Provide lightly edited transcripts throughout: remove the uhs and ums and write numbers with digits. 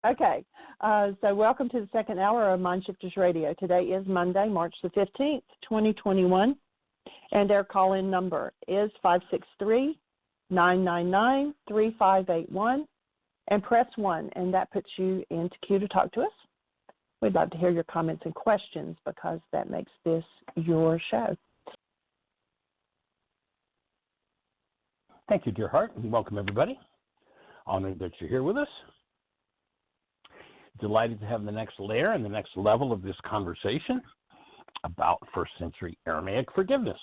Okay, so welcome to the second hour of Mind Shifters Radio. Today is Monday, March the 15th, 2021, and our call-in number is 563-999-3581, and press 1, and that puts you into queue to talk to us. We'd love to hear your comments and questions because that makes this your show. Thank you, dear heart, and welcome everybody. Honored that you're here with us. Delighted to have the next layer and the next level of this conversation about first century Aramaic forgiveness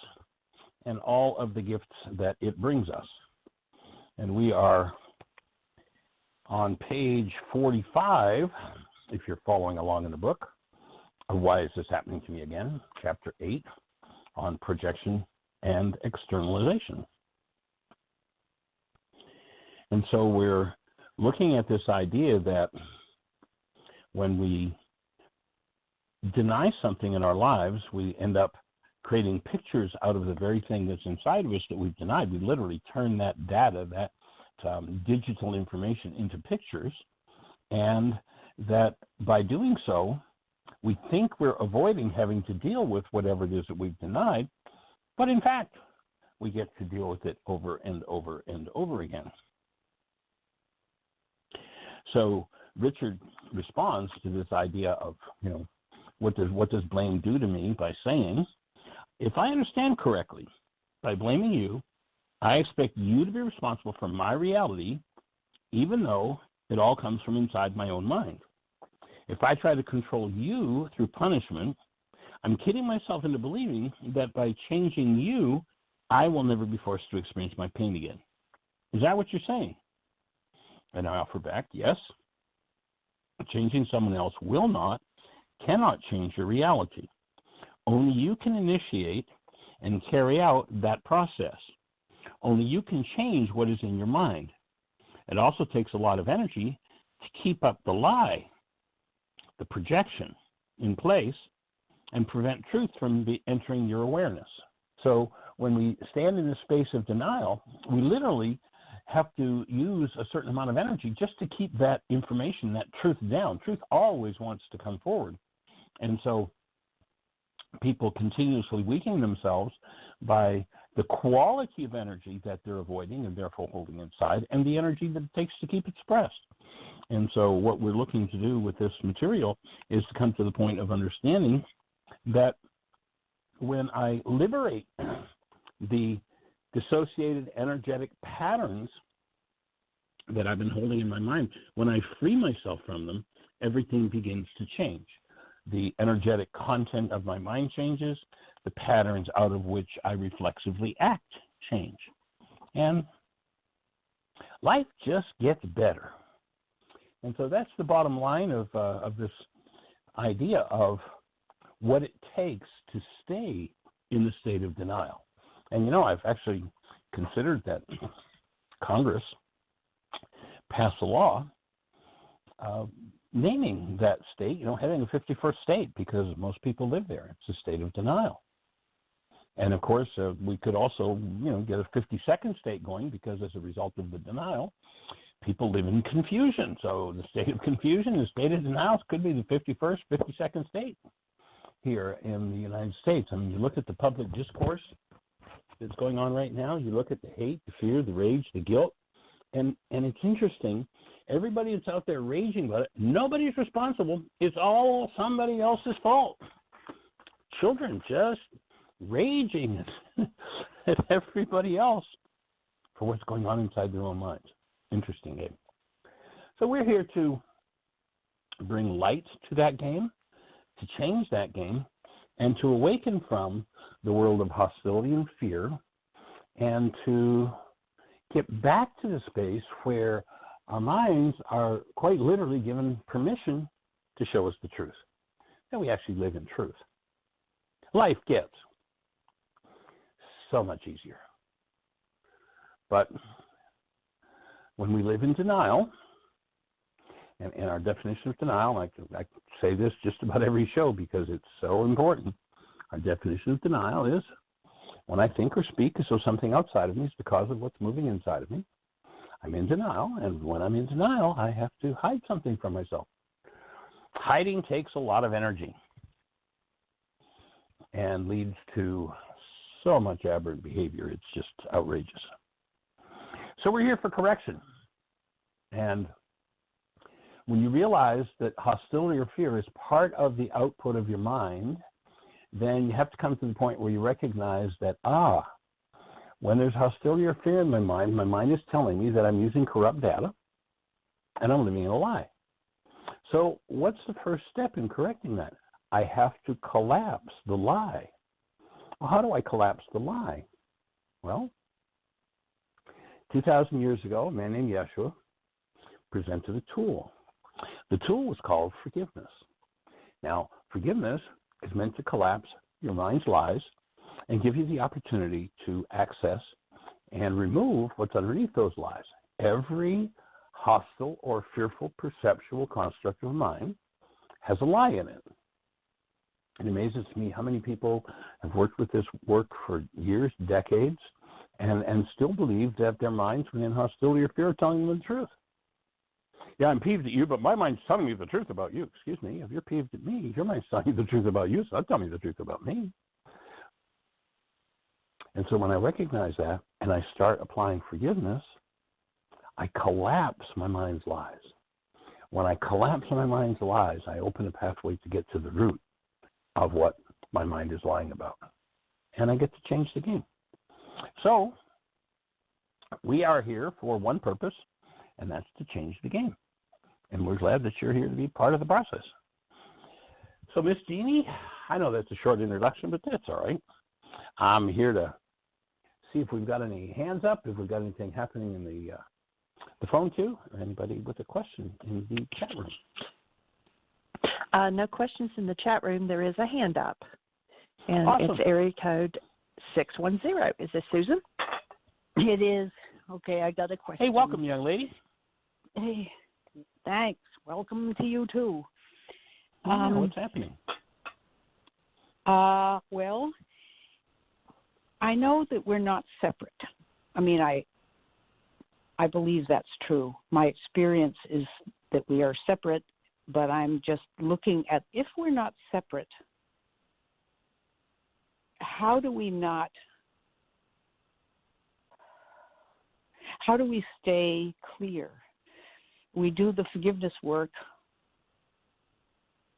and all of the gifts that it brings us. And we are on page 45, if you're following along in the book, of Why Is This Happening to Me Again, chapter 8, on projection and externalization. And so we're looking at this idea that when we deny something in our lives, we end up creating pictures out of the very thing that's inside of us that we've denied. We literally turn that data, that digital information into pictures, and that by doing so, we think we're avoiding having to deal with whatever it is that we've denied, but in fact, we get to deal with it over and over and over again. So Richard responds to this idea of, what does blame do to me by saying, if I understand correctly, by blaming you, I expect you to be responsible for my reality, even though it all comes from inside my own mind. If I try to control you through punishment, I'm kidding myself into believing that by changing you, I will never be forced to experience my pain again. Is that what you're saying? And I offer back, yes. Changing someone else cannot change your reality. Only you can initiate and carry out that process. Only you can change what is in your mind. It also takes a lot of energy to keep up the lie, the projection in place, and prevent truth from entering your awareness. So when we stand in the space of denial, we literally have to use a certain amount of energy just to keep that information, that truth down. Truth always wants to come forward. And so people continuously weaken themselves by the quality of energy that they're avoiding and therefore holding inside, and the energy that it takes to keep it suppressed. And so what we're looking to do with this material is to come to the point of understanding that when I liberate the dissociated energetic patterns that I've been holding in my mind, when I free myself from them, everything begins to change. The energetic content of my mind changes, the patterns out of which I reflexively act change. And life just gets better. And so that's the bottom line of this idea of what it takes to stay in the state of denial. And I've actually considered that Congress passed a law naming that state, having a 51st state, because most people live there. It's a state of denial. And of course, we could also, get a 52nd state going, because as a result of the denial, people live in confusion. So the state of confusion, the state of denial could be the 51st, 52nd state here in the United States. I mean, you look at the public discourse that's going on right now, you look at the hate, the fear, the rage, the guilt, and it's interesting. Everybody that's out there raging about it, nobody's responsible. It's all somebody else's fault. Children just raging at everybody else for what's going on inside their own minds. Interesting game. So we're here to bring light to that game, to change that game, and to awaken from the world of hostility and fear, and to get back to the space where our minds are quite literally given permission to show us the truth, that we actually live in truth. Life gets so much easier. But when we live in denial, and our definition of denial, I say this just about every show because it's so important. Our definition of denial is when I think or speak as though something outside of me is the cause of what's moving inside of me. I'm in denial, and when I'm in denial, I have to hide something from myself. Hiding takes a lot of energy and leads to so much aberrant behavior. It's just outrageous. So we're here for correction. And when you realize that hostility or fear is part of the output of your mind, then you have to come to the point where you recognize that, when there's hostility or fear in my mind is telling me that I'm using corrupt data and I'm living in a lie. So what's the first step in correcting that? I have to collapse the lie. Well, how do I collapse the lie? Well, 2,000 years ago, a man named Yeshua presented a tool. The tool was called forgiveness. Now, forgiveness is meant to collapse your mind's lies and give you the opportunity to access and remove what's underneath those lies. Every hostile or fearful perceptual construct of mind has a lie in it. It amazes me how many people have worked with this work for years, decades, and still believe that their minds, when in hostility or fear, are telling them the truth. Yeah, I'm peeved at you, but my mind's telling me the truth about you. Excuse me, if you're peeved at me, your mind's telling you the truth about you, so tell me the truth about me. And so when I recognize that and I start applying forgiveness, I collapse my mind's lies. When I collapse my mind's lies, I open a pathway to get to the root of what my mind is lying about. And I get to change the game. So we are here for one purpose, and that's to change the game. And we're glad that you're here to be part of the process. So Miss Jeannie, I know that's a short introduction, but that's all right. I'm here to see if we've got any hands up, if we've got anything happening in the phone queue, or anybody with a question in the chat room. No questions in the chat room. There is a hand up, and Awesome. It's area code 610. Is this Susan? It is. Okay, I got a question. Hey, welcome, young lady. Hey, thanks. Welcome to you, too. What's happening? Well, I know that we're not separate. I mean, I believe that's true. My experience is that we are separate, but I'm just looking at, if we're not separate, how do we stay clear? We do the forgiveness work.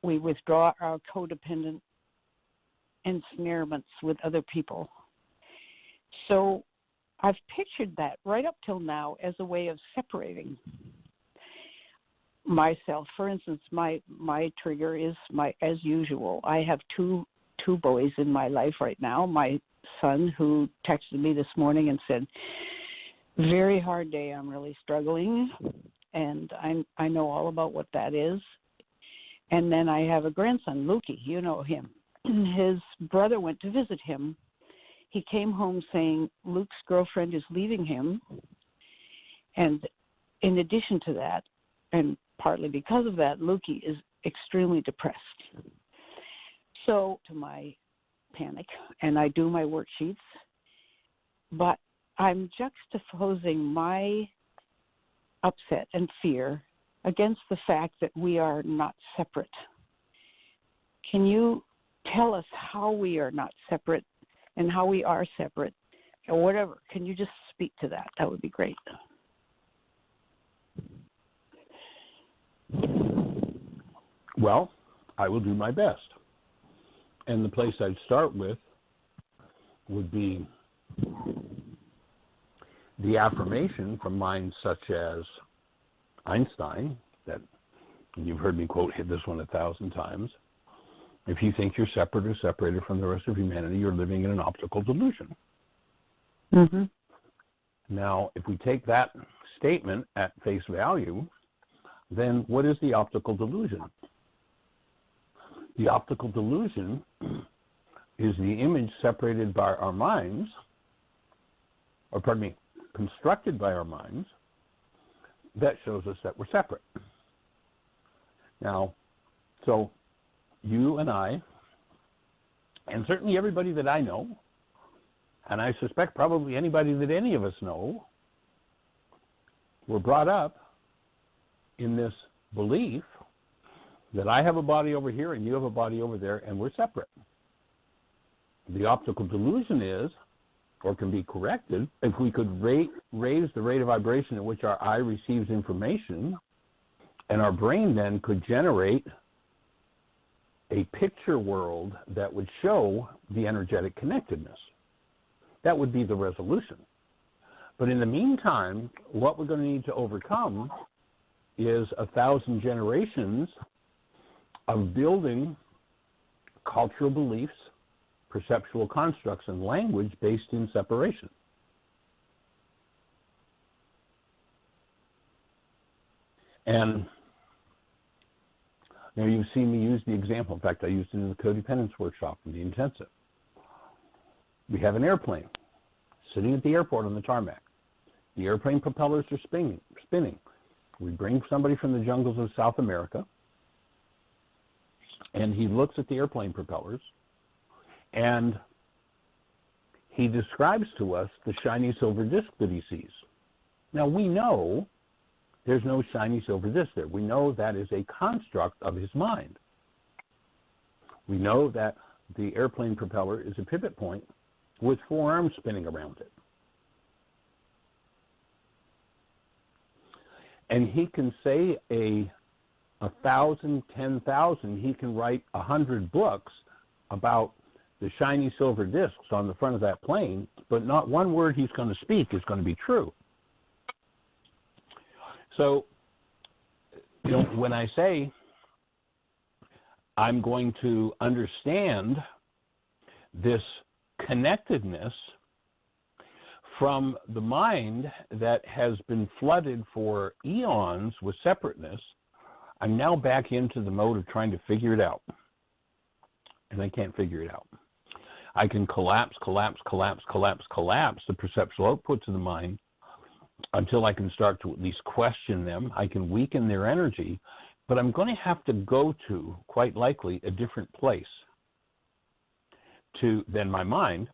We withdraw our codependent ensnarements with other people. So I've pictured that right up till now as a way of separating myself. For instance, my trigger is as usual. I have two boys in my life right now. My son, who texted me this morning and said, "Very hard day. I'm really struggling," and I know all about what that is. And then I have a grandson, Lukey. You know him. His brother went to visit him. He came home saying Luke's girlfriend is leaving him. And in addition to that, and partly because of that, Lukey is extremely depressed. So to my panic, and I do my worksheets, but I'm juxtaposing my upset and fear against the fact that we are not separate. Can you tell us how we are not separate and how we are separate, or whatever? Can you just speak to that? That would be great. Well, I will do my best. And the place I'd start with would be the affirmation from minds such as Einstein, that you've heard me quote this one 1,000 times. If you think you're separate or separated from the rest of humanity, you're living in an optical delusion. Mm-hmm. Now, if we take that statement at face value, then what is the optical delusion? The optical delusion is the image separated by our minds, or pardon me, constructed by our minds, that shows us that we're separate. Now, so you and I, and certainly everybody that I know, and I suspect probably anybody that any of us know, we're brought up in this belief that I have a body over here and you have a body over there and we're separate. The optical delusion is, or can be corrected, if we could raise the rate of vibration at which our eye receives information, and our brain then could generate a picture world that would show the energetic connectedness. That would be the resolution. But in the meantime, what we're going to need to overcome is 1,000 generations of building cultural beliefs, perceptual constructs, and language based in separation. And now you've seen me use the example. In fact, I used it in the codependence workshop in the intensive. We have an airplane sitting at the airport on the tarmac. The airplane propellers are spinning. We bring somebody from the jungles of South America, and he looks at the airplane propellers, and he describes to us the shiny silver disc that he sees. Now, we know there's no shiny silver disc there. We know that is a construct of his mind. We know that the airplane propeller is a pivot point with 4 arms spinning around it. And he can say 1,000, 10,000, he can write 100 books about the shiny silver discs on the front of that plane, but not one word he's going to speak is going to be true. So, when I say I'm going to understand this connectedness from the mind that has been flooded for eons with separateness, I'm now back into the mode of trying to figure it out. And I can't figure it out. I can collapse the perceptual outputs of the mind until I can start to at least question them. I can weaken their energy, but I'm going to have to go to, quite likely, a different place than my mind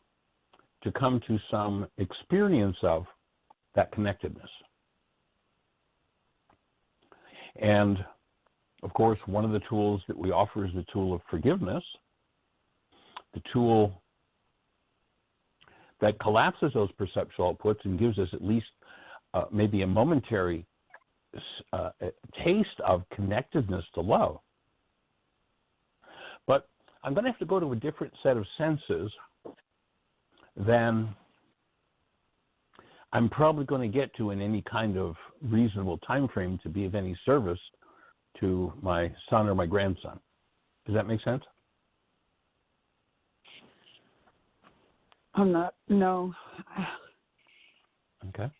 to come to some experience of that connectedness. And, of course, one of the tools that we offer is the tool of forgiveness, the tool that collapses those perceptual outputs and gives us at least maybe a momentary taste of connectedness to love. But I'm going to have to go to a different set of senses than I'm probably going to get to in any kind of reasonable time frame to be of any service to my son or my grandson. Does that make sense? No. Okay.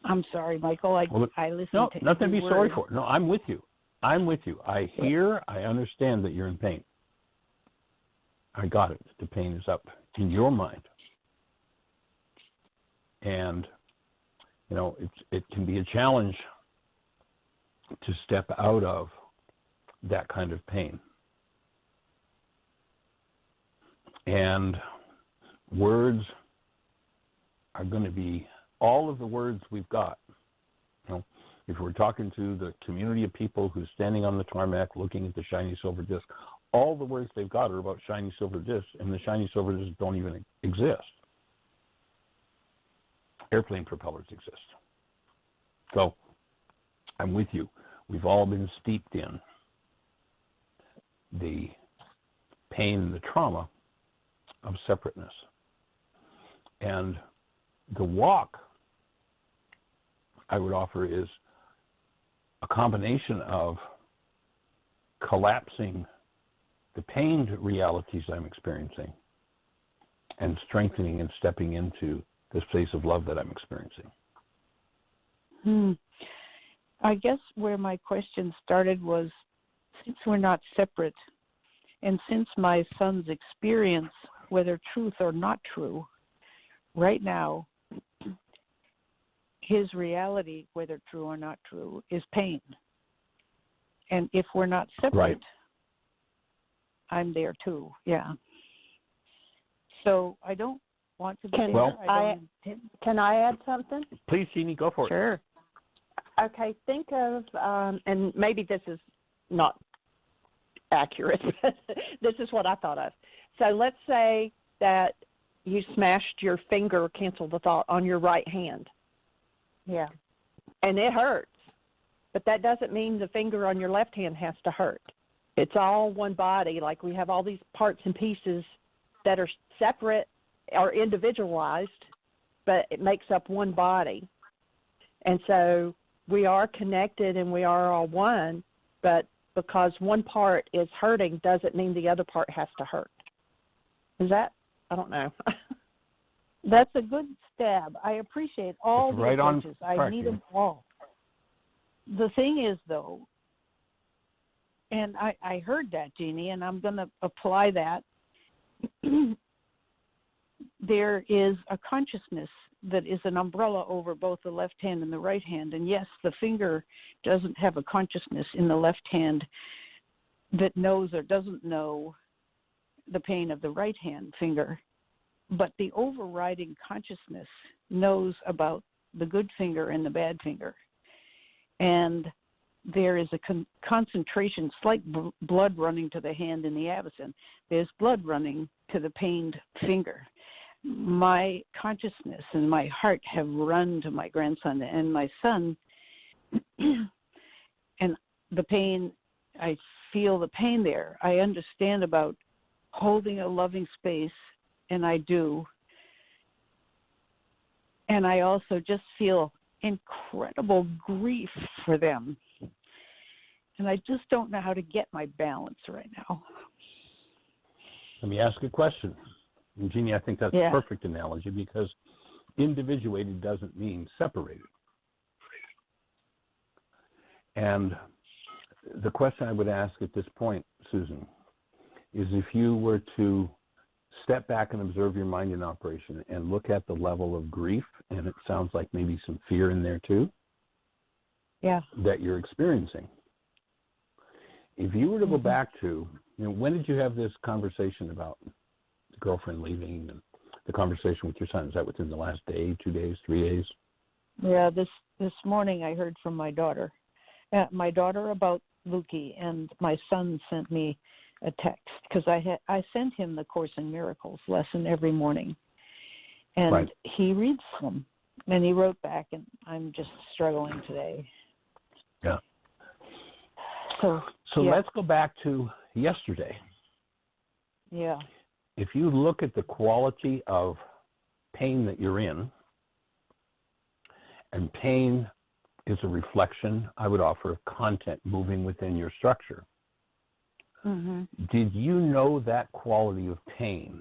I'm sorry, Michael. I listened to nothing to be every sorry word. for. No, I'm with you. I hear, I understand that you're in pain. I got it. The pain is up in your mind. And, it can be a challenge to step out of that kind of pain. And words are going to be all of the words we've got. If we're talking to the community of people who's standing on the tarmac looking at the shiny silver disc, all the words they've got are about shiny silver discs, and the shiny silver discs don't even exist. Airplane propellers exist. So I'm with you. We've all been steeped in the pain and the trauma of separateness. And the walk I would offer is a combination of collapsing the pained realities I'm experiencing and strengthening and stepping into this place of love that I'm experiencing. I guess where my question started was, since we're not separate, and since my son's experience, whether truth or not true, right now, his reality, whether true or not true, is pain. And if we're not separate, right. I'm there too, yeah. So I don't want to be there. Can I add something? Please, Jeannie, go for it. Sure. Okay, think of, and maybe this is not accurate, but this is what I thought of. So let's say that you smashed your finger, cancel the thought, on your right hand. Yeah. And it hurts. But that doesn't mean the finger on your left hand has to hurt. It's all one body. Like we have all these parts and pieces that are separate or individualized, but it makes up one body. And so we are connected and we are all one, but because one part is hurting doesn't mean the other part has to hurt. Is that? I don't know. That's a good stab. I appreciate all the right approaches. on I need them all. The thing is, though, and I heard that, Jeannie, and I'm going to apply that. There is a consciousness that is an umbrella over both the left hand and the right hand. And yes, the finger doesn't have a consciousness in the left hand that knows or doesn't know the pain of the right hand finger. But the overriding consciousness knows about the good finger and the bad finger. And there is a concentration, it's like blood running to the hand in the avicen. There's blood running to the pained finger. My consciousness and my heart have run to my grandson and my son, and the pain, I feel the pain there. I understand about holding a loving space, and I do. And I also just feel incredible grief for them. And I just don't know how to get my balance right now. Let me ask a question. And Jeannie, I think that's a perfect analogy because individuated doesn't mean separated. And the question I would ask at this point, Susan, is if you were to step back and observe your mind in operation and look at the level of grief, and it sounds like maybe some fear in there too, that you're experiencing. If you were to go back to, when did you have this conversation about the girlfriend leaving and the conversation with your son? Is that within the last day, 2 days, 3 days? Yeah, this morning I heard from my daughter. My daughter about Lukey, and my son sent me a text because I sent him the Course in Miracles lesson every morning, and he reads them, and he wrote back, and I'm just struggling today. Yeah. So let's go back to yesterday. Yeah. If you look at the quality of pain that you're in, and pain is a reflection, I would offer, of content moving within your structure. Mm-hmm. Did you know that quality of pain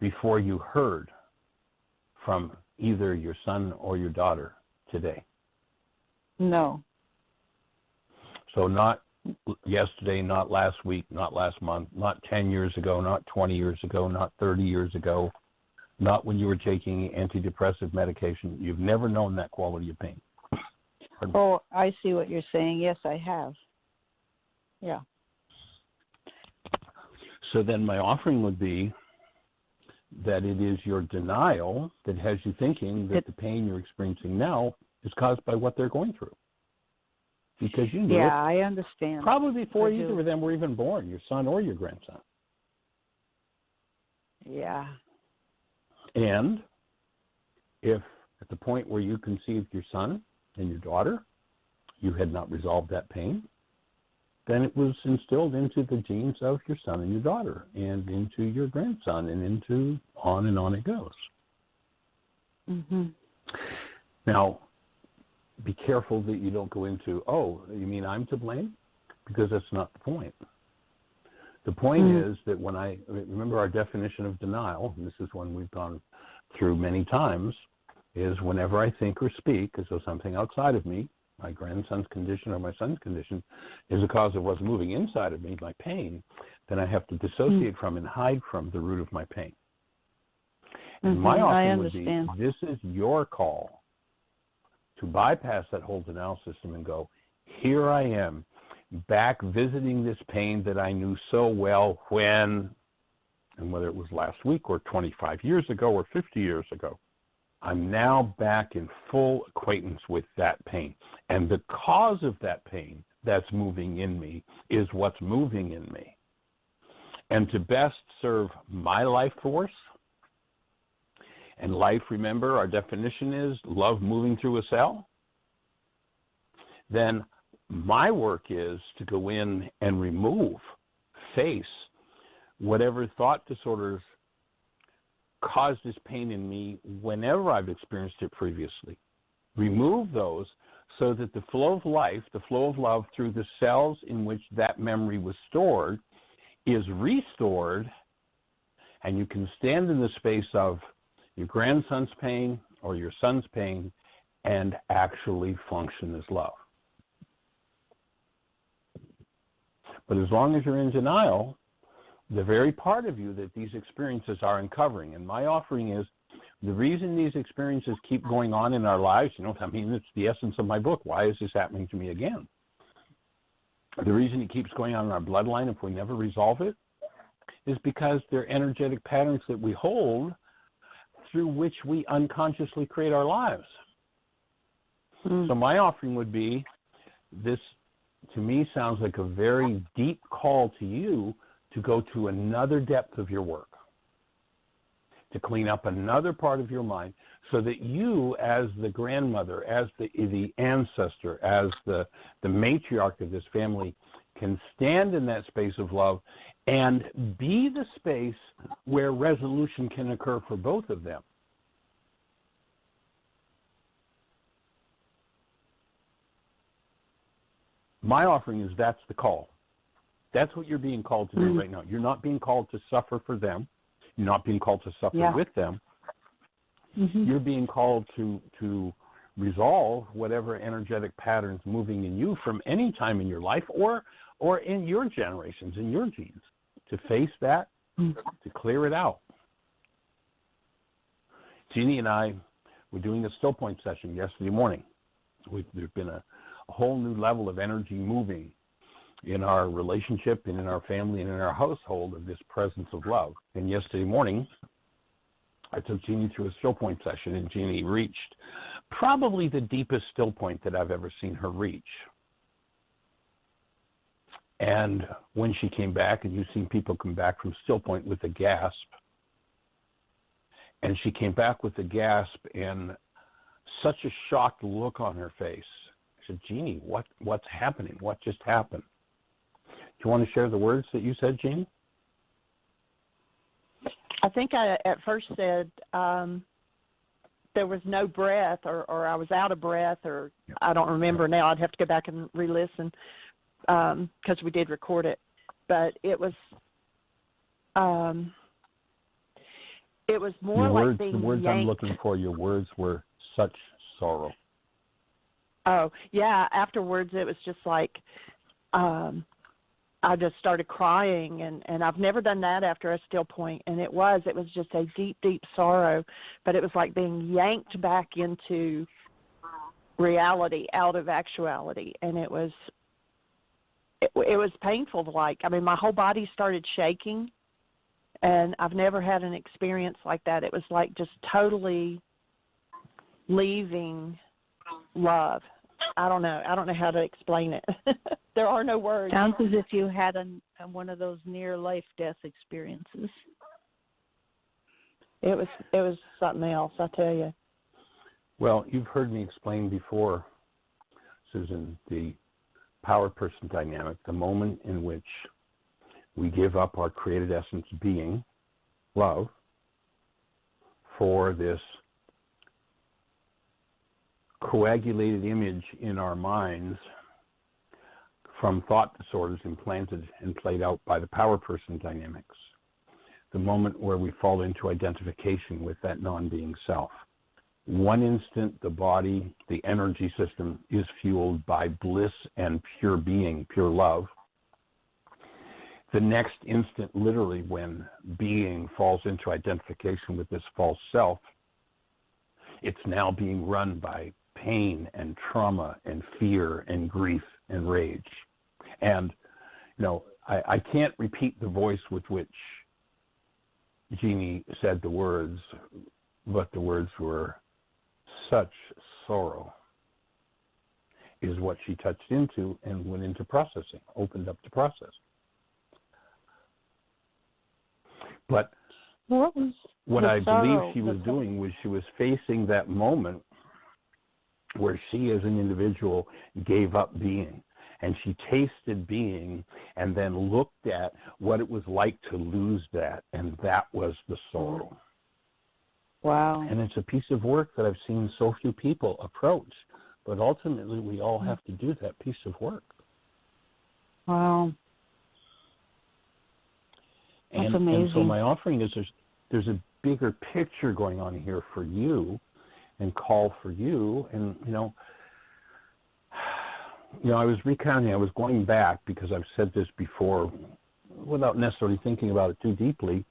before you heard from either your son or your daughter today? No. So not yesterday, not last week, not last month, not 10 years ago, not 20 years ago, not 30 years ago, not when you were taking antidepressive medication. You've never known that quality of pain. Oh, I see what you're saying. Yes, I have. Yeah. So then my offering would be that it is your denial that has you thinking that the pain you're experiencing now is caused by what they're going through. Because you knew it. Yeah, I understand. Probably before either of them were even born, your son or your grandson. Yeah. And if at the point where you conceived your son and your daughter, you had not resolved that pain, then it was instilled into the genes of your son and your daughter and into your grandson and into on and on it goes. Mm-hmm. Now, be careful that you don't go into, oh, you mean I'm to blame? Because that's not the point. The point is that when I remember our definition of denial, and this is one we've gone through many times, is whenever I think or speak as though something outside of me, my grandson's condition or my son's condition, is a cause of what's moving inside of me, my pain, then I have to dissociate from and hide from the root of my pain. And my offering would be, this is your call to bypass that whole denial system and go, here I am, back visiting this pain that I knew so well when, and whether it was last week or 25 years ago or 50 years ago, I'm now back in full acquaintance with that pain. And the cause of that pain that's moving in me is what's moving in me. And to best serve my life force, and life, remember, our definition is love moving through a cell, then my work is to go in and remove, face, whatever thought disorders caused this pain in me whenever I've experienced it previously. Remove those so that the flow of life, the flow of love through the cells in which that memory was stored is restored, and you can stand in the space of your grandson's pain or your son's pain and actually function as love. But as long as you're in denial, the very part of you that these experiences are uncovering, and my offering is the reason these experiences keep going on in our lives, it's the essence of my book. Why is this happening to me again? The reason it keeps going on in our bloodline if we never resolve it is because they're energetic patterns that we hold through which we unconsciously create our lives. So my offering would be, this to me sounds like a very deep call to you to go to another depth of your work, to clean up another part of your mind so that you, as the grandmother, as the ancestor, as the matriarch of this family, can stand in that space of love and be the space where resolution can occur for both of them. My offering is that's the call. That's what you're being called to do right now. You're not being called to suffer for them. You're not being called to suffer with them. You're being called to resolve whatever energetic patterns moving in you from any time in your life or in your generations, in your genes, to face that, to clear it out. Jeannie and I were doing a still point session yesterday morning. There's been a whole new level of energy moving in our relationship and in our family and in our household of this presence of love. And yesterday morning, I took Jeannie through a still point session, and Jeannie reached probably the deepest still point that I've ever seen her reach. And when she came back, and you've seen people come back from still point with a gasp, and she came back with a gasp and such a shocked look on her face. I said, Jeannie, what's happening? What just happened? Do you want to share the words that you said, Jeannie? I think I at first said there was no breath, or I was out of breath, or I don't remember now. I'd have to go back and re-listen because we did record it. But it was more like being the words yanked. I'm looking for, your words were such sorrow. Oh, yeah. Afterwards, it was just like I just started crying, and I've never done that after a still point, and it was just a deep, deep sorrow, but it was like being yanked back into reality, out of actuality, and it was painful. My whole body started shaking, and I've never had an experience like that. It was like just totally leaving love. I don't know how to explain it. There are no words. Sounds as if you had one of those near life death experiences. It was something else, I tell you. Well, you've heard me explain before, Susan, the power person dynamic, the moment in which we give up our created essence being, love, for this coagulated image in our minds from thought disorders implanted and played out by the power person dynamics. The moment where we fall into identification with that non-being self. One instant, the body, the energy system is fueled by bliss and pure being, pure love. The next instant, literally, when being falls into identification with this false self, it's now being run by pain and trauma and fear and grief and rage. And, I can't repeat the voice with which Jeannie said the words, but the words were such sorrow is what she touched into and went into processing, opened up to process. But what I believe she was doing was she was facing that moment where she as an individual gave up being, and she tasted being and then looked at what it was like to lose that, and that was the sorrow. Wow. And it's a piece of work that I've seen so few people approach, but ultimately we all have to do that piece of work. Wow. That's amazing. And so my offering is there's a bigger picture going on here for you, and call for you. And I was recounting, I was going back because I've said this before without necessarily thinking about it too deeply,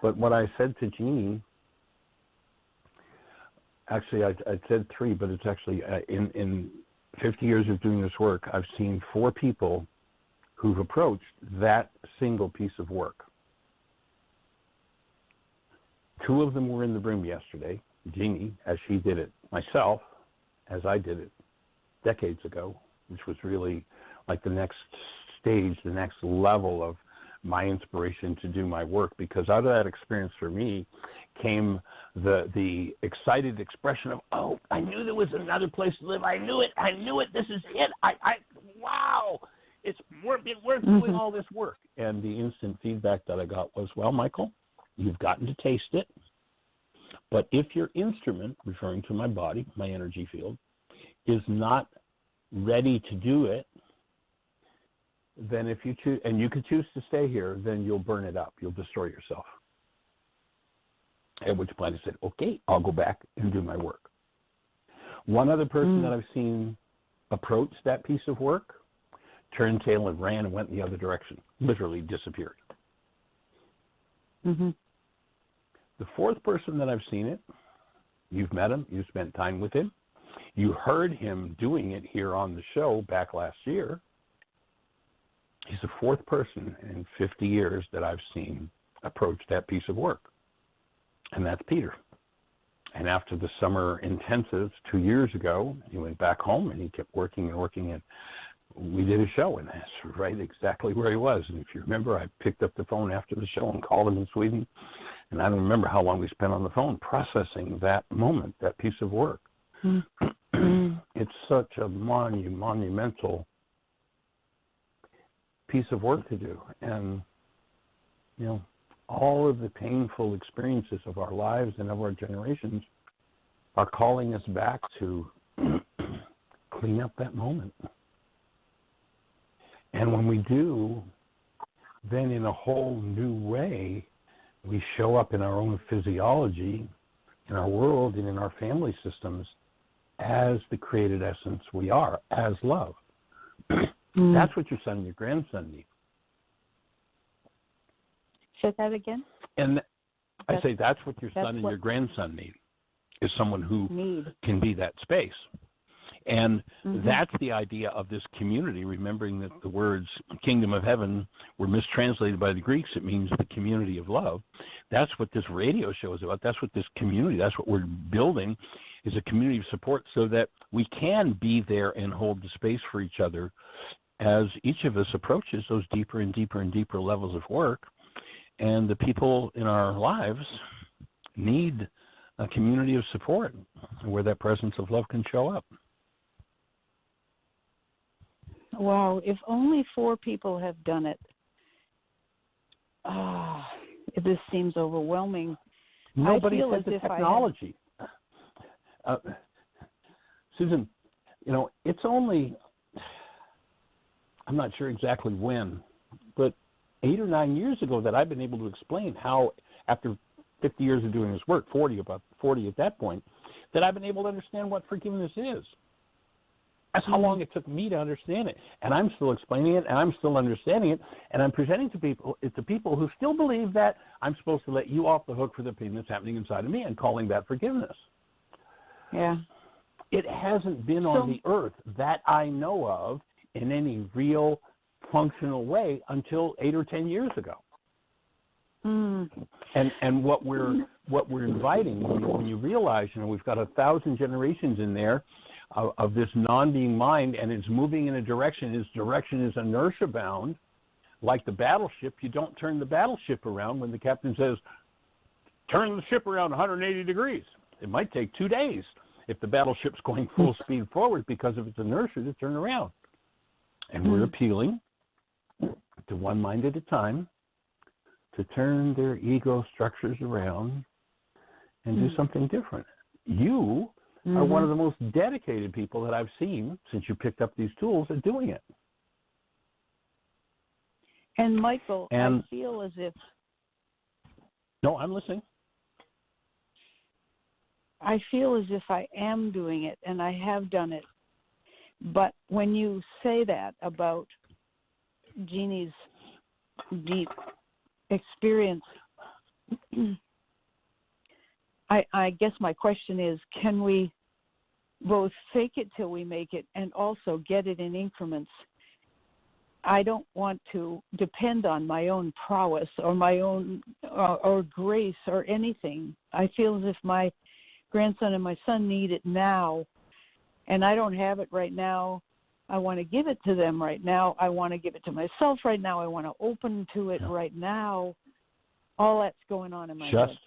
but what I said to Jeannie, actually I said 3, but it's actually in 50 years of doing this work, I've seen 4 people who've approached that single piece of work. 2 of them were in the room yesterday, Jeannie, as she did it, myself, as I did it decades ago, which was really like the next stage, the next level of my inspiration to do my work, because out of that experience for me came the excited expression of, oh, I knew there was another place to live. I knew it, this is it. Wow, it's been worth doing all this work. And the instant feedback that I got was, well, Michael, you've gotten to taste it. But if your instrument, referring to my body, my energy field, is not ready to do it, then if you choose, and you could choose to stay here, then you'll burn it up. You'll destroy yourself. At which point I said, okay, I'll go back and do my work. One other person that I've seen approach that piece of work, turned tail and ran and went in the other direction, literally disappeared. Mm-hmm. The 4th person that I've seen it, you've met him, you spent time with him, you heard him doing it here on the show back last year. He's the 4th person in 50 years that I've seen approach that piece of work, and that's Peter. And after the summer intensives 2 years ago, he went back home and he kept working and working, and we did a show, and that's right exactly where he was. And if you remember, I picked up the phone after the show and called him in Sweden, and I don't remember how long we spent on the phone processing that moment, that piece of work. It's such a monumental piece of work to do. And, all of the painful experiences of our lives and of our generations are calling us back to clean up that moment. And when we do, then in a whole new way, we show up in our own physiology, in our world, and in our family systems as the created essence we are, as love. That's what your son and your grandson need. Say that again? And I say that's what your son and your grandson need, is someone who can be that space. And that's the idea of this community, remembering that the words kingdom of heaven were mistranslated by the Greeks. It means the community of love. That's what this radio show is about. That's what this community, that's what we're building, is a community of support so that we can be there and hold the space for each other as each of us approaches those deeper and deeper and deeper levels of work. And the people in our lives need a community of support where that presence of love can show up. Wow, if only 4 people have done it. This seems overwhelming. Nobody has the technology. Susan, it's only, I'm not sure exactly when, but 8 or 9 years ago that I've been able to explain how, after 50 years of doing this work, about 40 at that point, that I've been able to understand what forgiveness is. That's how long it took me to understand it. And I'm still explaining it, and I'm still understanding it, and I'm presenting to people who still believe that I'm supposed to let you off the hook for the pain that's happening inside of me and calling that forgiveness. Yeah. It hasn't been on the earth that I know of in any real functional way until 8 or 10 years ago. And what we're inviting, when you realize, we've got 1,000 generations in there of this non-being mind, and it's moving in a direction. Its direction is inertia bound, like the battleship. You don't turn the battleship around when the captain says, turn the ship around 180 degrees. It might take 2 days if the battleship's going full speed forward because of its inertia to turn around. And we're appealing to one mind at a time to turn their ego structures around and do something different. You are one of the most dedicated people that I've seen since you picked up these tools at doing it. And Michael, I feel as if... No, I'm listening. I feel as if I am doing it, and I have done it. But when you say that about Jeannie's deep experience, I guess my question is, can we both fake it till we make it and also get it in increments? I don't want to depend on my own prowess or my own or grace or anything. I feel as if my grandson and my son need it now, and I don't have it right now. I want to give it to them right now. I want to give it to myself right now. I want to open to it right now. All that's going on in my head.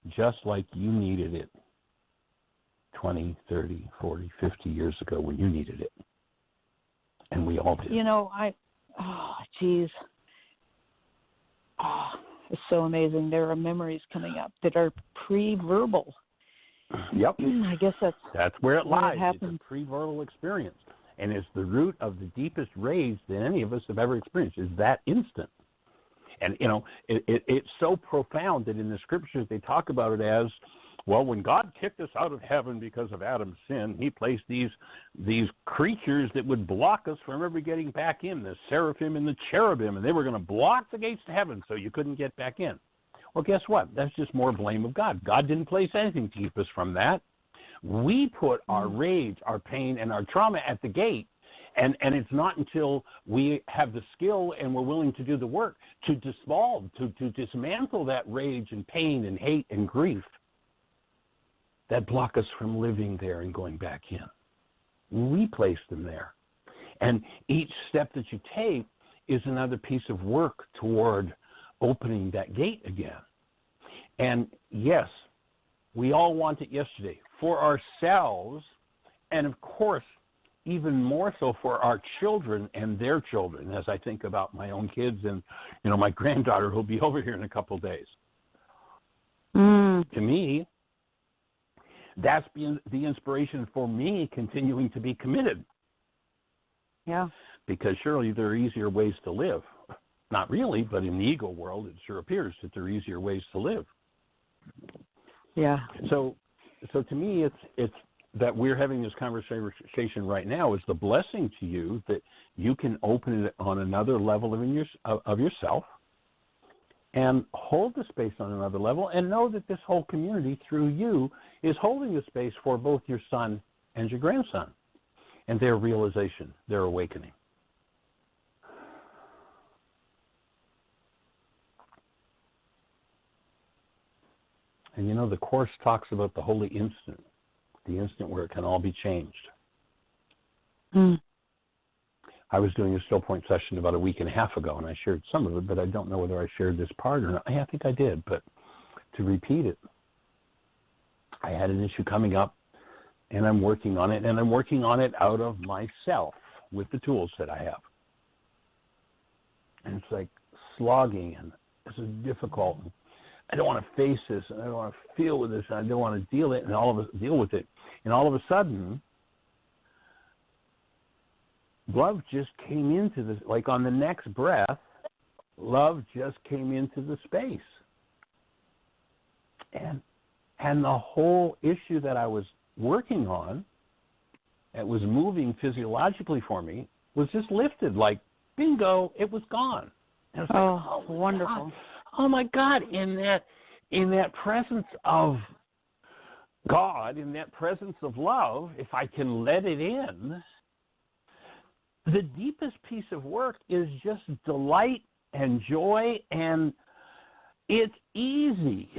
Just like you needed it 20, 30, 40, 50 years ago when you needed it. And we all did. It's so amazing. There are memories coming up that are pre-verbal. Yep. I guess that's where it lies. It's a pre-verbal experience. And it's the root of the deepest rage that any of us have ever experienced, is that instant. And, it's so profound that in the scriptures they talk about it as, well, when God kicked us out of heaven because of Adam's sin, he placed these creatures that would block us from ever getting back in, the seraphim and the cherubim, and they were going to block the gates to heaven so you couldn't get back in. Well, guess what? That's just more blame of God. God didn't place anything to keep us from that. We put our rage, our pain, and our trauma at the gate, and it's not until we have the skill and we're willing to do the work to dismantle that rage and pain and hate and grief that block us from living there and going back in. We place them there. And each step that you take is another piece of work toward opening that gate again. And yes, we all want it yesterday for ourselves, and of course, even more so for our children and their children, as I think about my own kids and, my granddaughter who'll be over here in a couple of days. To me, that's been the inspiration for me continuing to be committed. Yeah. Because surely there are easier ways to live. Not really, but in the ego world, it sure appears that there are easier ways to live. Yeah. So to me, it's that we're having this conversation right now is the blessing to you that you can open it on another level of yourself and hold the space on another level, and know that this whole community through you is holding the space for both your son and your grandson and their realization, their awakening. And the Course talks about the holy instant, the instant where it can all be changed. I was doing a still point session about a week and a half ago, and I shared some of it, but I don't know whether I shared this part or not. I think I did, but to repeat it, I had an issue coming up, and I'm working on it, and I'm working on it out of myself with the tools that I have. And it's like slogging, and this is difficult. I don't want to face this, and I don't want to feel with this, and I don't want to deal with it. And all of a sudden, love just came into this, like on the next breath, love just came into the space. And the whole issue that I was working on, that was moving physiologically for me, was just lifted, like, bingo, it was gone. And I was like, oh, wonderful. God. Oh my God, in that presence of God, in that presence of love, if I can let it in, the deepest piece of work is just delight and joy and It's easy.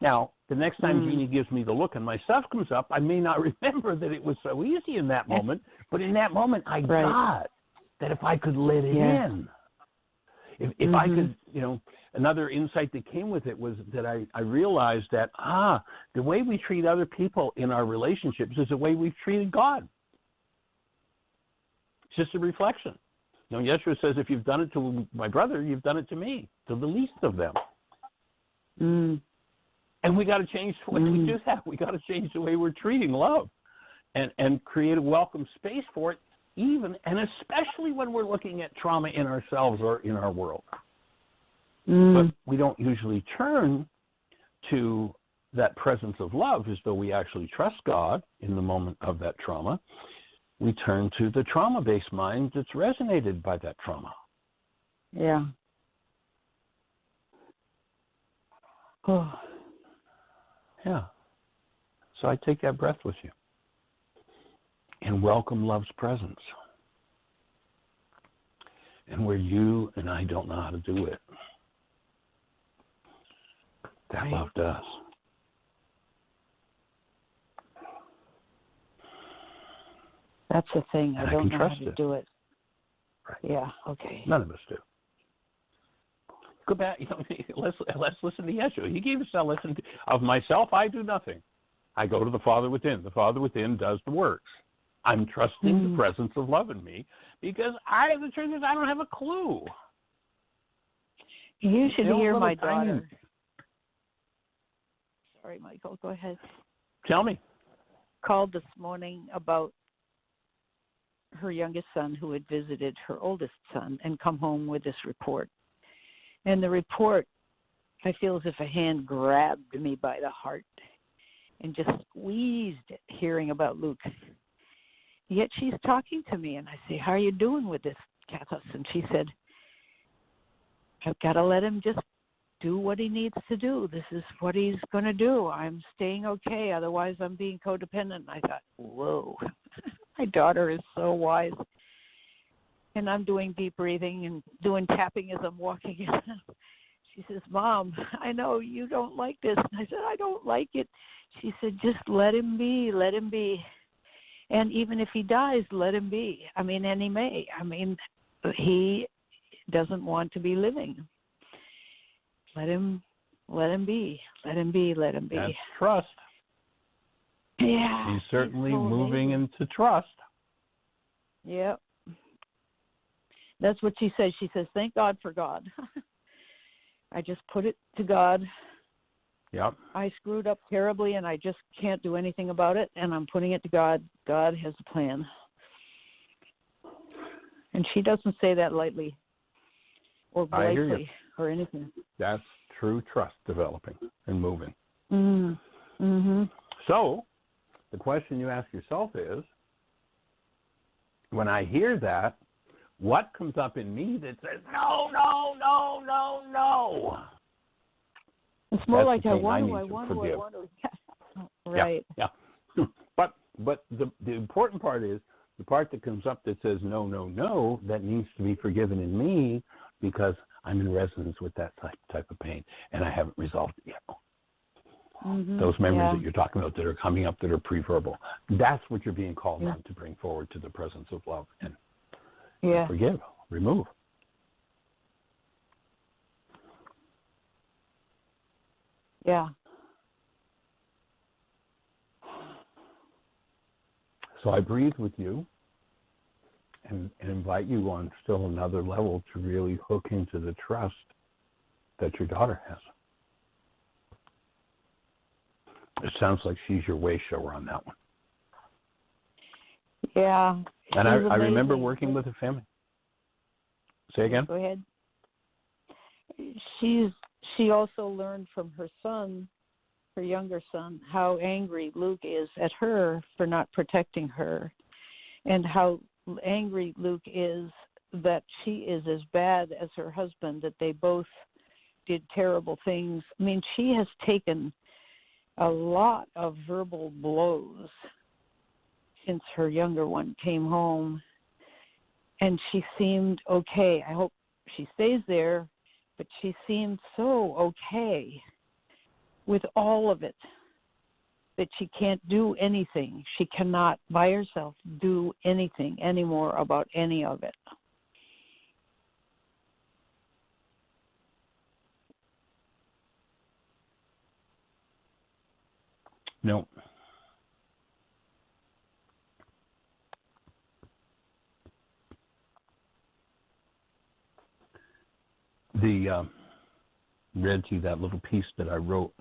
Now, the next time Jeannie gives me the look and my stuff comes up, I may not remember that it was so easy in that moment, but in that moment I got that if I could let it in, if I could, another insight that came with it was that I realized that, the way we treat other people in our relationships is the way we've treated God. It's just a reflection. Yeshua says, if you've done it to my brother, you've done it to me, to the least of them. And we got to change the way we do that. We got to change the way we're treating love and create a welcome space for it, even and especially when we're looking at trauma in ourselves or in our world. But we don't usually turn to that presence of love as though we actually trust God in the moment of that trauma. We turn to the trauma-based mind that's resonated by that trauma. Yeah. Oh. Yeah. So I take that breath with you and welcome love's presence. And where you and I don't know how to do it, that love does. That's the thing. And I don't know how to do it. Right. Yeah, okay. None of us do. Go back, let's listen to Yeshua. He gave us a lesson of myself, I do nothing. I go to the Father within. The Father within does the works. I'm trusting the presence of love in me because the truth is I don't have a clue. You should hear my daughter. Sorry, Michael, go ahead. Tell me. Called this morning about her youngest son who had visited her oldest son and come home with this report. And the report, I feel as if a hand grabbed me by the heart and just squeezed it, hearing about Luke. Yet she's talking to me, and I say, how are you doing with this, Kathos? And she said, I've got to let him just do what he needs to do. This is what he's going to do. I'm staying okay. Otherwise, I'm being codependent. I thought, whoa, my daughter is so wise. And I'm doing deep breathing and doing tapping as I'm walking in. She says, Mom, I know you don't like this. And I said, I don't like it. She said, just let him be, let him be. And even if he dies, let him be. And he may. He doesn't want to be living. Let him be. Let him be. Let him be. That's trust. Yeah. He's certainly moving into trust. Yep. That's what she says. She says, thank God for God. I just put it to God. Yep. I screwed up terribly, and I just can't do anything about it, and I'm putting it to God. God has a plan. And she doesn't say that lightly or blithely or anything. That's true trust developing and moving. Mm-hmm. So the question you ask yourself is, when I hear that, what comes up in me that says, no? It's more like I want to. Right. Yeah. But the important part is the part that comes up that says no, that needs to be forgiven in me because I'm in resonance with that type of pain and I haven't resolved it yet. Those memories that you're talking about that are coming up that are pre-verbal, that's what you're being called on to bring forward to the presence of love and forgive, remove. Yeah. So I breathe with you and invite you on still another level to really hook into the trust that your daughter has. It sounds like she's your way shower on that one. Yeah. And I remember working with a family. Say again? Go ahead. She also learned from her son, her younger son, how angry Luke is at her for not protecting her, and how angry Luke is that she is as bad as her husband, that they both did terrible things. She has taken a lot of verbal blows since her younger one came home, and she seemed okay. I hope she stays there, but she seemed so okay with all of it that she can't do anything. She cannot by herself do anything anymore about any of it. No. Read to you that little piece that I wrote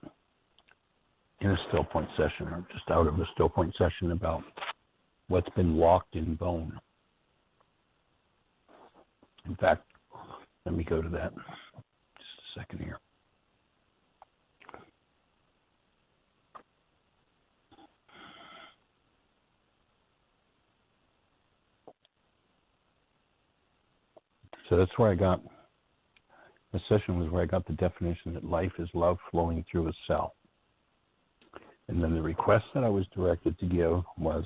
in a still point session, or just out of a still point session, about what's been locked in bone. In fact, let me go to that. Just a second here. So that's where I got, the session was where I got the definition that life is love flowing through a cell. And then the request that I was directed to give was,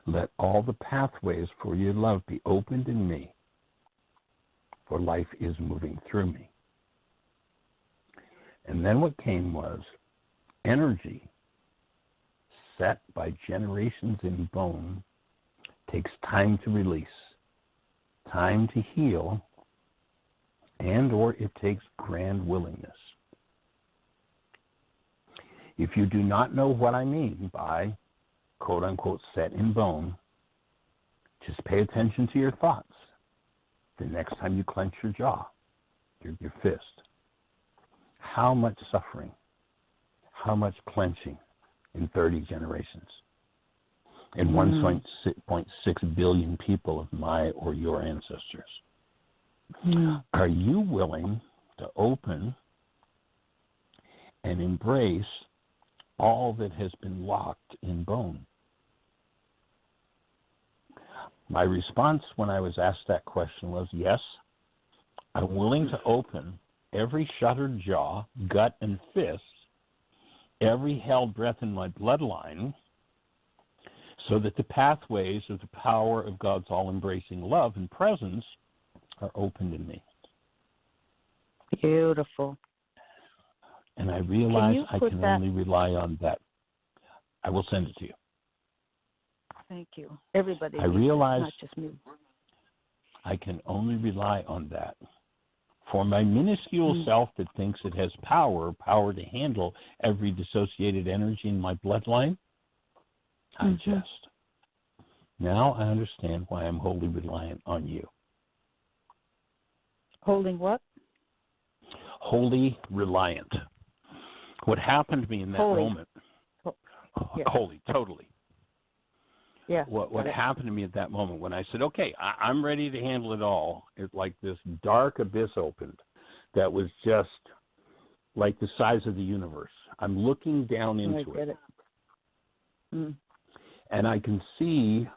let all the pathways for your love be opened in me, for life is moving through me. And then what came was, energy set by generations in bone takes time to release, time to heal, and or it takes grand willingness. If you do not know what I mean by quote unquote set in bone, just pay attention to your thoughts the next time you clench your jaw, your fist. How much suffering, how much clenching in 30 generations, in 1.6 billion people of my or your ancestors. Are you willing to open and embrace all that has been locked in bone? My response when I was asked that question was, yes, I'm willing to open every shuttered jaw, gut, and fist, every held breath in my bloodline, so that the pathways of the power of God's all-embracing love and presence are opened in me. Beautiful. And I realize I can only rely on that. I will send it to you. Thank you. Everybody. I realize not just me. I can only rely on that. For my minuscule self that thinks it has power to handle every dissociated energy in my bloodline, I just. Now I understand why I'm wholly reliant on you. Holding what? Wholly reliant. What happened to me in that moment, wholly, totally. Yeah. What happened to me at that moment when I said, okay, I'm ready to handle it all, it's like this dark abyss opened that was just like the size of the universe. I'm looking down into it. And I can see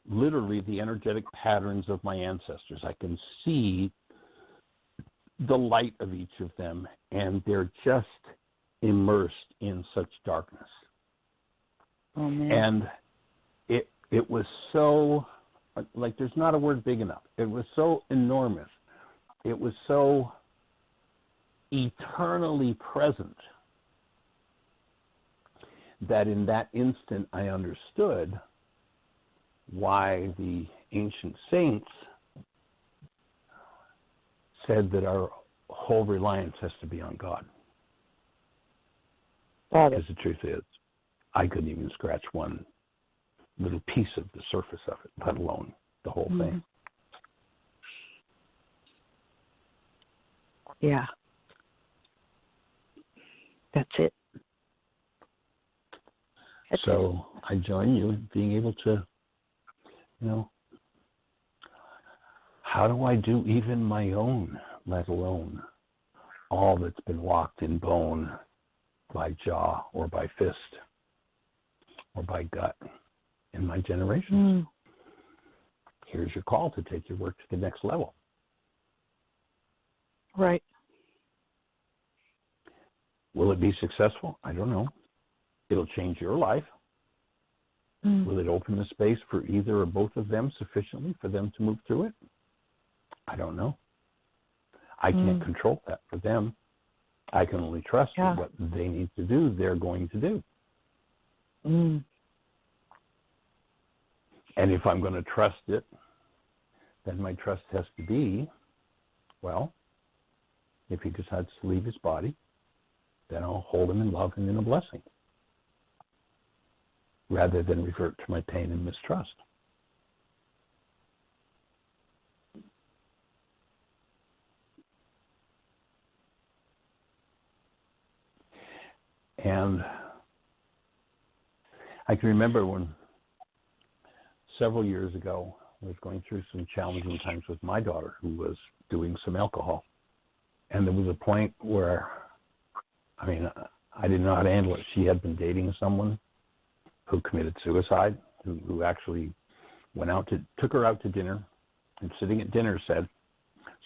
literally the energetic patterns of my ancestors. I can see the light of each of them, and they're just immersed in such darkness. Oh, man. And it was so, like, there's not a word big enough. It was so enormous. It was so eternally present that in that instant I understood why the ancient saints said that our whole reliance has to be on God. Because the truth is, I couldn't even scratch one little piece of the surface of it, let alone the whole thing. Yeah. That's it. So I join you in being able to, how do I do even my own, let alone all that's been locked in bone by jaw or by fist or by gut in my generations? Here's your call to take your work to the next level. Right. Will it be successful? I don't know. It'll change your life. Will it open the space for either or both of them sufficiently for them to move through it? I don't know. I can't control that for them. I can only trust that what they need to do, they're going to do. Mm. And if I'm going to trust it, then my trust has to be, well, if he decides to leave his body, then I'll hold him in love and in a blessing, rather than revert to my pain and mistrust. And I can remember when several years ago I was going through some challenging times with my daughter, who was doing some alcohol. And there was a point where, I didn't know how to handle it. She had been dating someone who committed suicide, who actually took her out to dinner, and sitting at dinner said,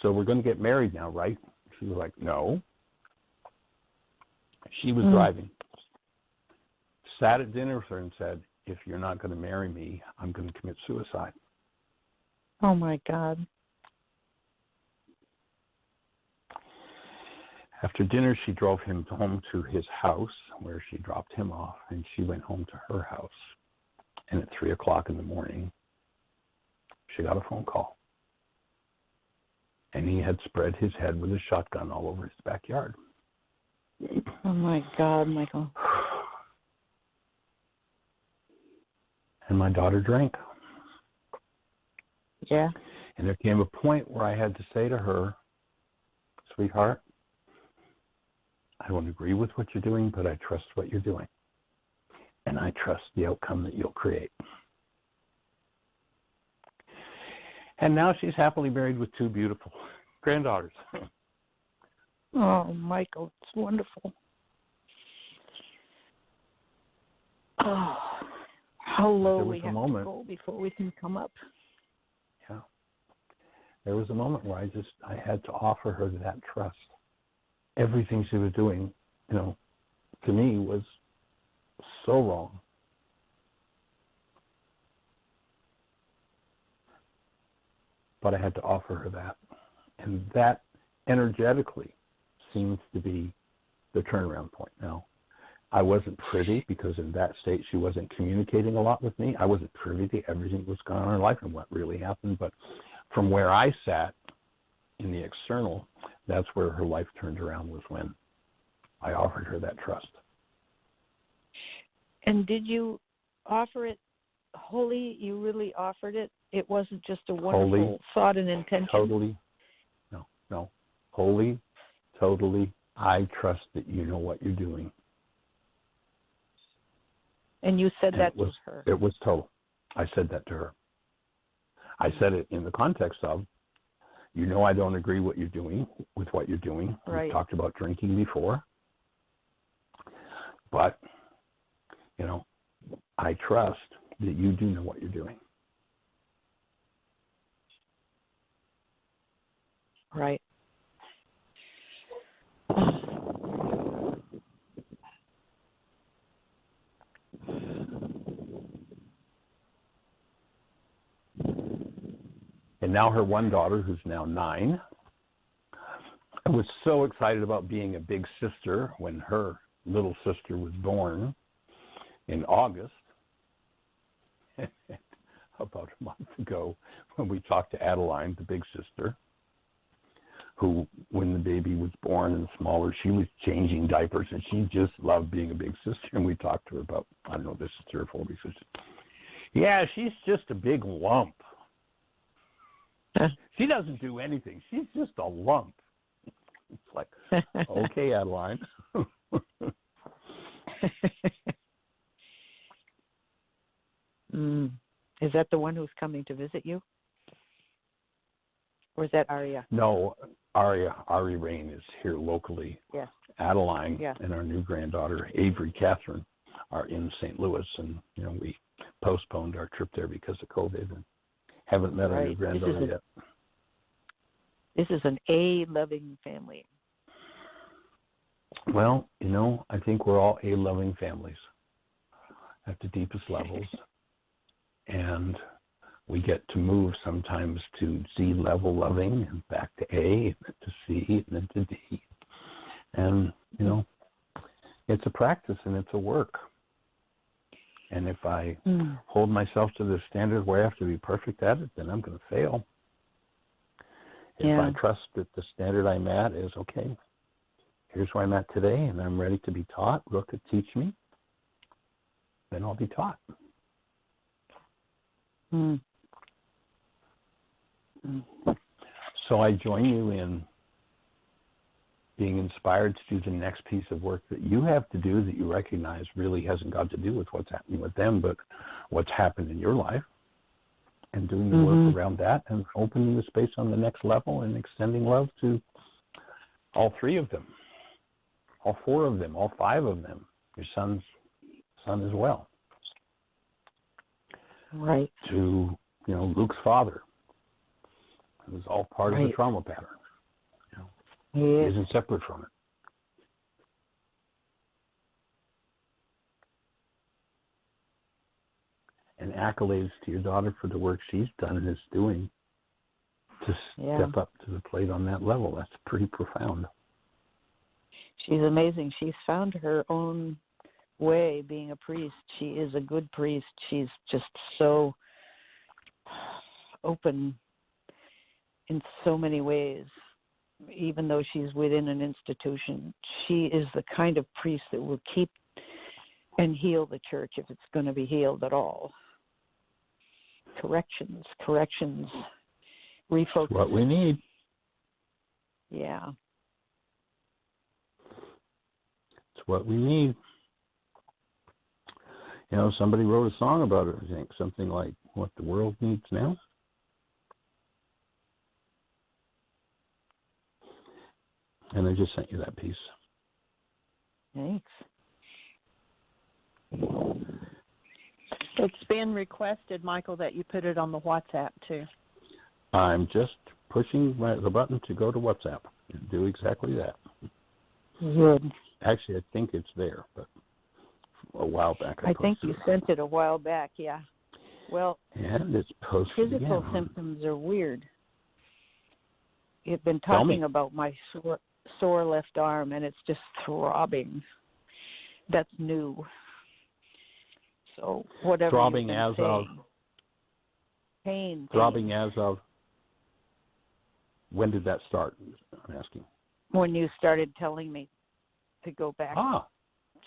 "So we're going to get married now, right?" She was like, "No." She was driving. Sat at dinner with her and said, "If you're not going to marry me, I'm going to commit suicide." Oh, my God. After dinner, she drove him home to his house, where she dropped him off, and she went home to her house. And at 3 o'clock in the morning, she got a phone call. And he had spread his head with a shotgun all over his backyard. Oh, my God, Michael. And my daughter drank. Yeah. And there came a point where I had to say to her, "Sweetheart, I don't agree with what you're doing, but I trust what you're doing. And I trust the outcome that you'll create." And now she's happily married with 2 beautiful granddaughters. Oh, Michael, it's wonderful. Oh, how low we have to go before we can come up. Yeah. There was a moment where I had to offer her that trust. Everything she was doing, to me was so wrong. But I had to offer her that. And that energetically seems to be the turnaround point now. I wasn't privy, because in that state she wasn't communicating a lot with me. I wasn't privy to everything that was going on in her life and what really happened. But from where I sat in the external, that's where her life turned around, was when I offered her that trust. And did you offer it wholly? You really offered it? It wasn't just a wonderful thought and intention? Totally. No. Wholly, totally. I trust that you know what you're doing. And you said that to her? It was total. I said that to her. I said it in the context of, I don't agree with what you're doing. Right. We talked about drinking before. But, I trust that you do know what you're doing. Right. And now her one daughter, who's now 9, was so excited about being a big sister when her little sister was born in August. About a month ago, when we talked to Adeline, the big sister, who, when the baby was born and smaller, she was changing diapers, and she just loved being a big sister. And we talked to her about, this is 3 or 4 weeks. Yeah, she's just a big lump. She doesn't do anything. She's just a lump. It's like, okay, Adeline. Is that the one who's coming to visit you? Or is that Aria? No, Ari Rain is here locally. Yes. Adeline and our new granddaughter, Avery Catherine, are in St. Louis, and we postponed our trip there because of COVID and haven't met our new granddaughter yet. This is an A-loving family. Well, I think we're all A-loving families at the deepest levels. And we get to move sometimes to Z level loving and back to A, and then to C, and then to D. And, it's a practice and it's a work. And if I hold myself to the standard where I have to be perfect at it, then I'm going to fail. If I trust that the standard I'm at is, okay, here's where I'm at today, and I'm ready to be taught, Rook could teach me, then I'll be taught. So I join you in being inspired to do the next piece of work that you have to do that you recognize really hasn't got to do with what's happening with them, but what's happened in your life, and doing the work around that and opening the space on the next level and extending love to all three of them, all four of them, all five of them, your son's son as well. Right. To, Luke's father. It was all part of the trauma pattern. He isn't separate from it. And accolades to your daughter for the work she's done and is doing to step up to the plate on that level. That's pretty profound. She's amazing. She's found her own way being a priest. She is a good priest. She's just so open in so many ways. Even though she's within an institution, she is the kind of priest that will keep and heal the church if it's going to be healed at all. Corrections, refocus. That's what we need. Yeah. It's what we need. Somebody wrote a song about it, I think, something like what the world needs now. And I just sent you that piece. Thanks. It's been requested, Michael, that you put it on the WhatsApp, too. I'm just pushing the button to go to WhatsApp and do exactly that. Good. Actually, I think it's there, but a while back I think you sent it a while back, yeah. Well, and it's posted physical again. symptoms are weird. You've been talking about my sore left arm, and it's just throbbing. That's new. So whatever throbbing you've been as saying, of pain. Throbbing as of when did that start? I'm asking. When you started telling me to go back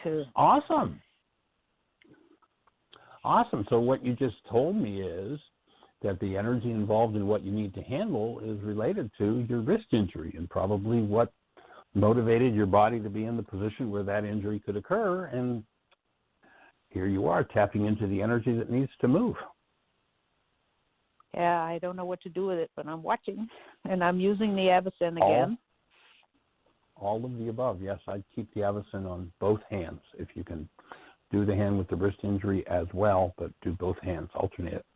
to. Awesome. So what you just told me is that the energy involved in what you need to handle is related to your wrist injury and probably what motivated your body to be in the position where that injury could occur. And here you are tapping into the energy that needs to move. Yeah, I don't know what to do with it, but I'm watching. And I'm using the Avicen again. All of the above. Yes, I'd keep the Avicen on both hands if you can do the hand with the wrist injury as well, but do both hands, alternate it.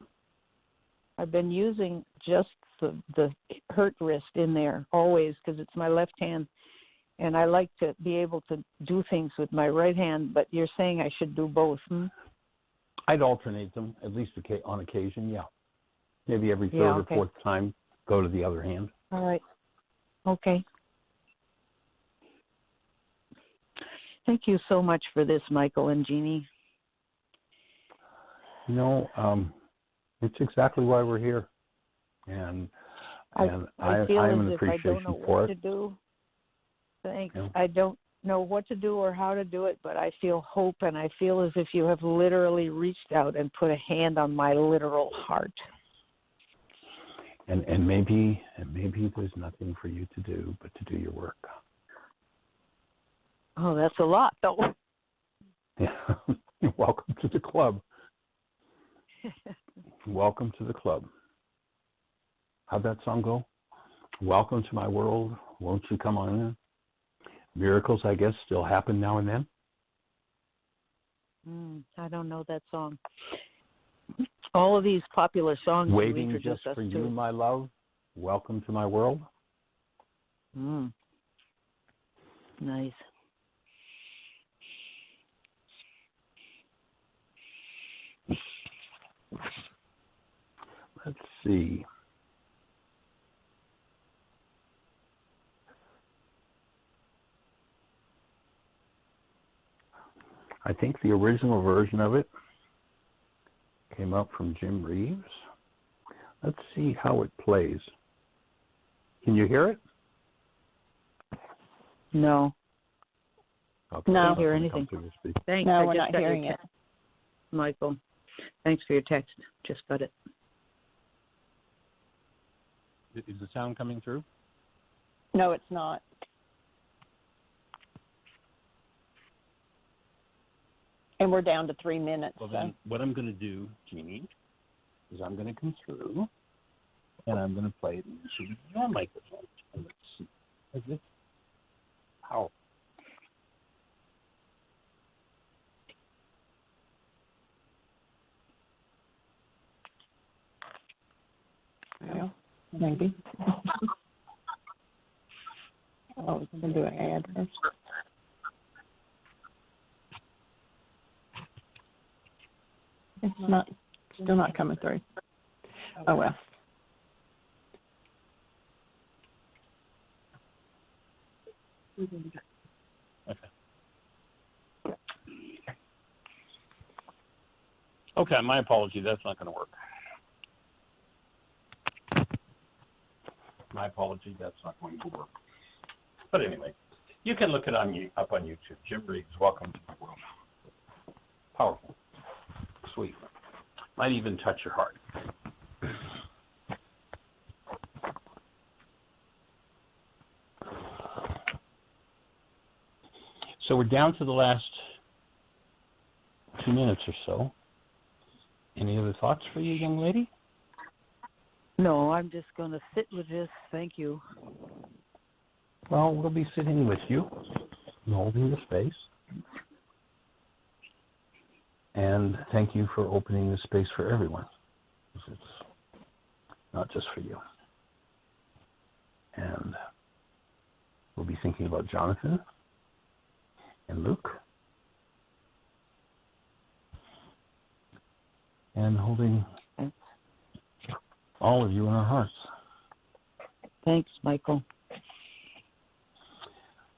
I've been using just the hurt wrist in there always because it's my left hand, and I like to be able to do things with my right hand, but you're saying I should do both. I'd alternate them, at least on occasion, yeah. Maybe every third or fourth time, go to the other hand. All right. Okay. Thank you so much for this, Michael and Jeannie. It's exactly why we're here. And I feel am as an if I don't know what to do. Thanks. Yeah. I don't know what to do or how to do it, but I feel hope, and I feel as if you have literally reached out and put a hand on my literal heart. And maybe there's nothing for you to do but to do your work. Oh, that's a lot, though. Yeah. Welcome to the club. Welcome to the club. How'd that song go? Welcome to my world. Won't you come on in? Miracles, I guess, still happen now and then. I don't know that song. All of these popular songs. Waiting you just us for to. you, my love. Welcome to my world. Nice. Let's see. I think the original version of it came up from Jim Reeves. Let's see how it plays. Can you hear it? No. Okay. No. I don't hear anything. Thanks. No, I we're just not got your hearing it. text, Michael. Thanks for your text. Just got it. Is the sound coming through? No, it's not. And we're down to 3 minutes. Well, then what I'm going to do, Jeannie, is I'm going to come through and I'm going to play it into your microphone. And let's see. Is this powerful? Yeah, maybe. Oh, we can do an ad first. It's not, still not coming through. Oh, well. Okay, my apology. That's not going to work. My apology. That's not going to work. But anyway, you can look it up on YouTube. Jim Reeves, Welcome to the World. Powerful. Sweet. Might even touch your heart. So we're down to the last 2 minutes or so. Any other thoughts for you, young lady? No, I'm just going to sit with this. Thank you. Well, we'll be sitting with you, holding the space. And thank you for opening the space for everyone. It's not just for you. And we'll be thinking about Jonathan and Luke. And holding all of you in our hearts. Thanks, Michael.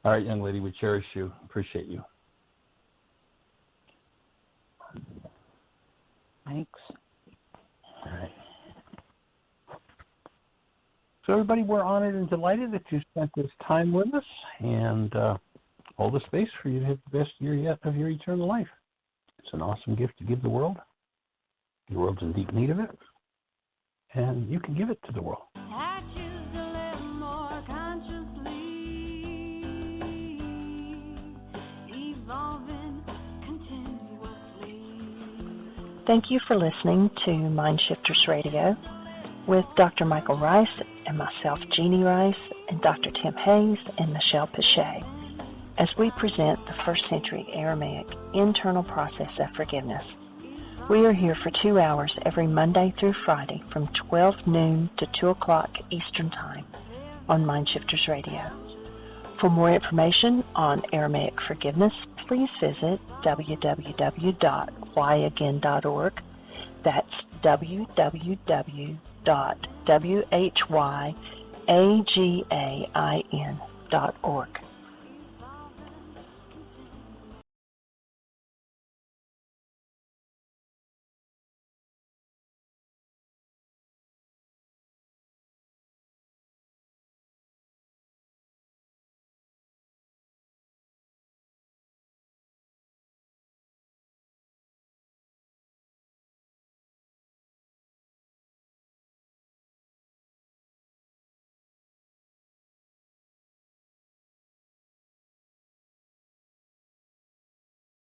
All right, young lady, we cherish you, appreciate you. Thanks. All right. So everybody, we're honored and delighted that you spent this time with us and hold the space for you to have the best year yet of your eternal life. It's an awesome gift to give the world. The world's in deep need of it, and you can give it to the world. I choose to live more consciously, evolving continuously. Thank you for listening to Mind Shifters Radio with Dr. Michael Rice and myself, Jeannie Rice, and Dr. Tim Hayes and Michelle Pichet, as we present the first century Aramaic internal process of forgiveness. We are here for 2 hours every Monday through Friday from 12 noon to 2 o'clock Eastern Time on Mind Shifters Radio. For more information on Aramaic forgiveness, please visit www.whyagain.org. That's www.whyagain.org.